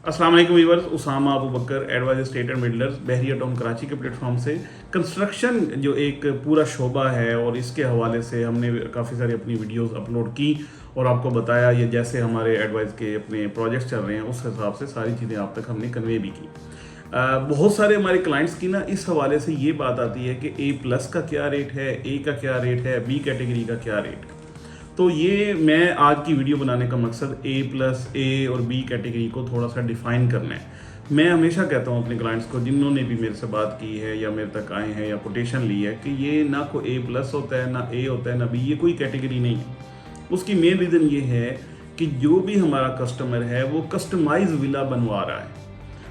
अस्सलाम वालेकुम viewers, Usama Abu Bakar advise state and मिडलर्स बहरिया टाउन कराची के प्लेटफॉर्म से कंस्ट्रक्शन जो एक पूरा शोबा है और इसके हवाले से हमने काफ़ी सारी अपनी वीडियोस अपलोड की और आपको बताया ये जैसे हमारे एडवाइस के अपने प्रोजेक्ट्स चल रहे हैं उस हिसाब से सारी चीज़ें आप तक हमने कन्वे भी की। बहुत सारे हमारे क्लाइंट्स की ना इस हवाले से ये बात आती है कि A+ का क्या रेट है, A का क्या रेट है, B कैटेगरी का क्या रेट है। तो ये मैं आज की वीडियो बनाने का मकसद A+ और B कैटेगरी को थोड़ा सा डिफ़ाइन करना है। मैं हमेशा कहता हूँ अपने क्लाइंट्स को जिन्होंने भी मेरे से बात की है या मेरे तक आए हैं या कोटेशन ली है कि ये ना कोई A+ होता है, ना A होता है, ना B, ये कोई कैटेगरी नहीं है। उसकी मेन रीज़न ये है कि जो भी हमारा कस्टमर है वो कस्टमाइज विला बनवा रहा है।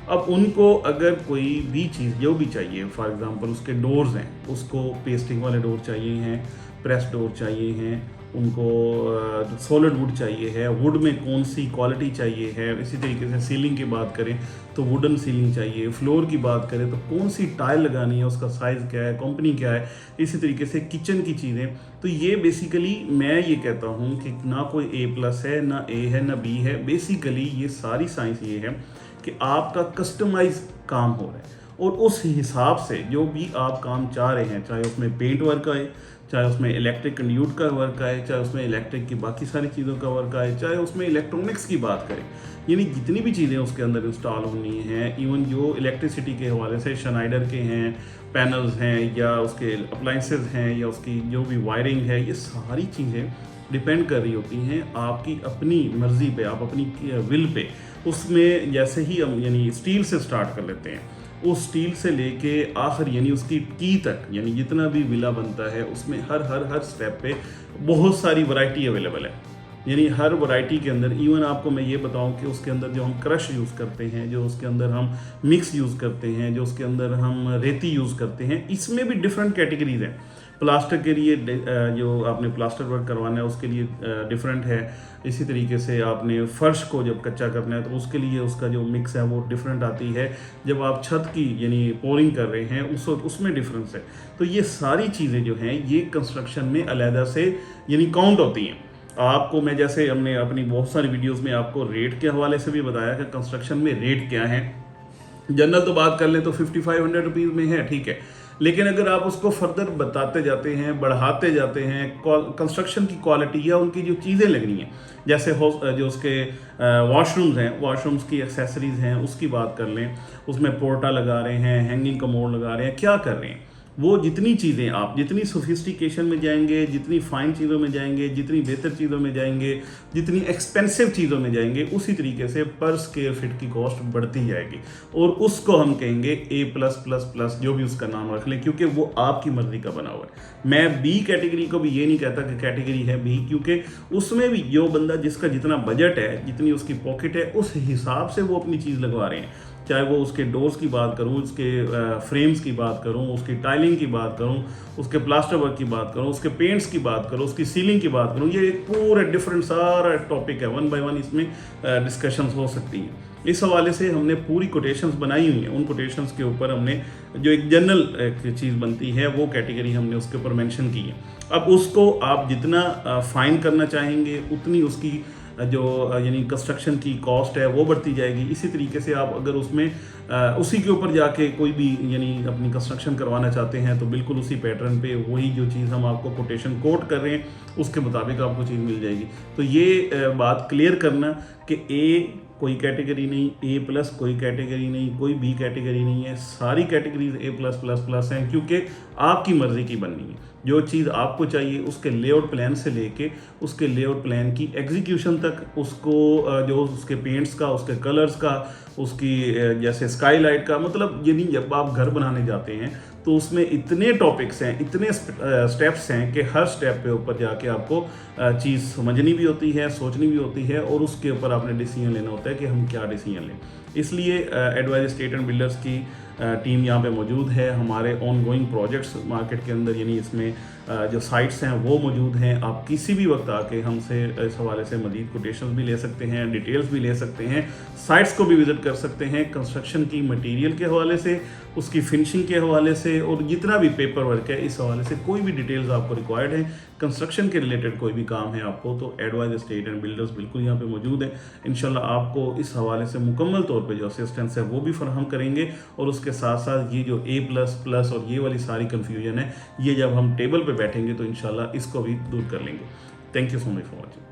अब उनको अगर कोई भी चीज़ जो भी चाहिए, फॉर एग्जांपल उसके डोर्स हैं, उसको पेस्टिंग वाले डोर चाहिए हैं, प्रेस डोर चाहिए हैं, उनको सॉलिड वुड चाहिए है, वुड में कौन सी क्वालिटी चाहिए है, इसी तरीके से सीलिंग की बात करें तो वुडन सीलिंग चाहिए, फ्लोर की बात करें तो कौन सी टाइल लगानी है, उसका साइज़ क्या है, कंपनी क्या है, इसी तरीके से किचन की चीज़ें। तो ये बेसिकली मैं ये कहता हूँ कि ना कोई A+ है, ना A है, ना B है। बेसिकली ये सारी साइंस ये है कि आपका कस्टमाइज काम हो रहा है और उस हिसाब से जो भी आप काम चाह रहे हैं, चाहे उसमें पेंट वर्क आए, चाहे उसमें इलेक्ट्रिक कंड्यूट का वर्क आए, चाहे उसमें इलेक्ट्रिक की बाकी सारी चीज़ों का वर्क आए, चाहे उसमें इलेक्ट्रॉनिक्स की बात करें, यानी जितनी भी चीज़ें उसके अंदर इंस्टॉल होनी हैं, इवन जो इलेक्ट्रिसिटी के हवाले से शनाइडर के हैं, पैनल्स हैं या उसके अप्लाइंसेस हैं या उसकी जो भी वायरिंग है, ये सारी चीज़ें डिपेंड कर रही होती हैं आपकी अपनी मर्ज़ी पे, आप अपनी विल पे। उसमें जैसे ही हम यानी स्टील से स्टार्ट कर लेते हैं, उस स्टील से लेके आखिर यानी उसकी की तक, यानी जितना भी विला बनता है उसमें हर स्टेप पे बहुत सारी वैरायटी अवेलेबल है। यानी हर वैरायटी के अंदर इवन आपको मैं ये बताऊं कि उसके अंदर जो हम क्रश यूज़ करते हैं, जो उसके अंदर हम मिक्स यूज़ करते हैं, जो उसके अंदर हम रेती यूज़ करते हैं, इसमें भी डिफरेंट कैटेगरीज हैं। प्लास्टर के लिए जो आपने प्लास्टर वर्क करवाना है उसके लिए डिफरेंट है। इसी तरीके से आपने फ़र्श को जब कच्चा करना है तो उसके लिए उसका जो मिक्स है वो डिफरेंट आती है। जब आप छत की यानी पोरिंग कर रहे हैं उसमें डिफरेंस है। तो ये सारी चीज़ें जो हैं ये कंस्ट्रक्शन में अलहदा से यानी काउंट होती हैं। आपको मैं जैसे हमने अपनी बहुत सारी वीडियोस में आपको रेट के हवाले से भी बताया कि कंस्ट्रक्शन में रेट क्या है। जनरल तो बात कर लें तो 5500 रुपीज़ में है, ठीक है, लेकिन अगर आप उसको फर्दर बताते जाते हैं, बढ़ाते जाते हैं, कंस्ट्रक्शन की क्वालिटी या उनकी जो चीज़ें लगनी हैं, जैसे जो उसके वॉशरूम्स हैं, वॉशरूम्स की एक्सेसरीज़ हैं, उसकी बात कर लें, उसमें पोर्टा लगा रहे हैं, हैंगिंग कमोड लगा रहे हैं, क्या कर रहे हैं, वो जितनी चीज़ें आप जितनी सोफिस्टिकेशन में जाएंगे, जितनी फाइन चीज़ों में जाएंगे, जितनी बेहतर चीज़ों में जाएंगे, जितनी एक्सपेंसिव चीज़ों में जाएंगे, उसी तरीके से पर स्क्वायर फीट की कॉस्ट बढ़ती जाएगी और उसको हम कहेंगे A+++ जो भी उसका नाम रख लें, क्योंकि वो आपकी मर्जी का बना हुआ है। मैं B कैटेगरी को भी ये नहीं कहता कि कैटेगरी है B, क्योंकि उसमें भी जो बंदा जिसका जितना बजट है, जितनी उसकी पॉकेट है, उस हिसाब से वो अपनी चीज़ लगवा रहे हैं। चाहे वो उसके डोर्स की बात करूं, उसके फ्रेम्स की बात करूं, उसकी टाइलिंग की बात करूं, उसके प्लास्टर वर्क की बात करूं, उसके पेंट्स की बात करूं, उसकी सीलिंग की बात करूं, ये एक पूरा डिफरेंट सारा टॉपिक है। 1 बाय 1 इसमें डिस्कशंस हो सकती हैं। इस हवाले से हमने पूरी कोटेशंस बनाई हुई हैं। उन कोटेशंस के ऊपर हमने जो एक जनरल चीज़ बनती है वो कैटेगरी हमने उसके ऊपर मेंशन की है। अब उसको आप जितना फाइन करना चाहेंगे उतनी उसकी जो यानी कंस्ट्रक्शन की कॉस्ट है वो बढ़ती जाएगी। इसी तरीके से आप अगर उसमें उसी के ऊपर जाके कोई भी यानी अपनी कंस्ट्रक्शन करवाना चाहते हैं तो बिल्कुल उसी पैटर्न पे वही जो चीज़ हम आपको कोटेशन कोट कर रहे हैं उसके मुताबिक आपको चीज़ मिल जाएगी। तो ये बात क्लियर करना कि A कोई कैटेगरी नहीं, A+ कोई कैटेगरी नहीं, कोई B कैटेगरी नहीं है, सारी कैटेगरीज A+++ हैं, क्योंकि आपकी मर्ज़ी की बननी है। जो चीज़ आपको चाहिए उसके लेआउट प्लान से लेके उसके लेआउट प्लान की एग्जीक्यूशन तक, उसको जो उसके पेंट्स का, उसके कलर्स का, उसकी जैसे स्काईलाइट का, मतलब यानी जब आप घर बनाने जाते हैं तो उसमें इतने टॉपिक्स हैं, इतने स्टेप्स हैं कि हर स्टेप पे ऊपर जाके आपको चीज़ समझनी भी होती है, सोचनी भी होती है और उसके ऊपर आपने डिसीजन लेना होता है कि हम क्या डिसीजन लें। इसलिए एडवाइज स्टेट एंड बिल्डर्स की टीम यहाँ पे मौजूद है। हमारे ऑन गोइंग प्रोजेक्ट्स मार्केट के अंदर यानी इसमें जो साइट्स हैं वो मौजूद हैं। आप किसी भी वक्त आके हमसे इस हवाले से मज़ीद कोटेशंस भी ले सकते हैं, डिटेल्स भी ले सकते हैं, साइट्स को भी विज़िट कर सकते हैं। कंस्ट्रक्शन की मटेरियल के हवाले से, उसकी फिनिशिंग के हवाले से और जितना भी पेपर वर्क है, इस हवाले से कोई भी डिटेल्स आपको रिक्वायर्ड है कंस्ट्रक्शन के रिलेटेड कोई भी काम है आपको, तो एडवाइज एस्टेट एंड बिल्डर्स बिल्कुल यहाँ पे मौजूद है। इंशाल्लाह आपको इस हवाले से मुकम्मल तौर पे जो असिस्टेंस है वो भी फराहम करेंगे, और उसके साथ साथ ये जो A++ और ये वाली सारी कन्फ्यूजन है, ये जब हम टेबल पे बैठेंगे तो इंशाल्लाह इसको भी दूर कर लेंगे। Thank you so much for watching.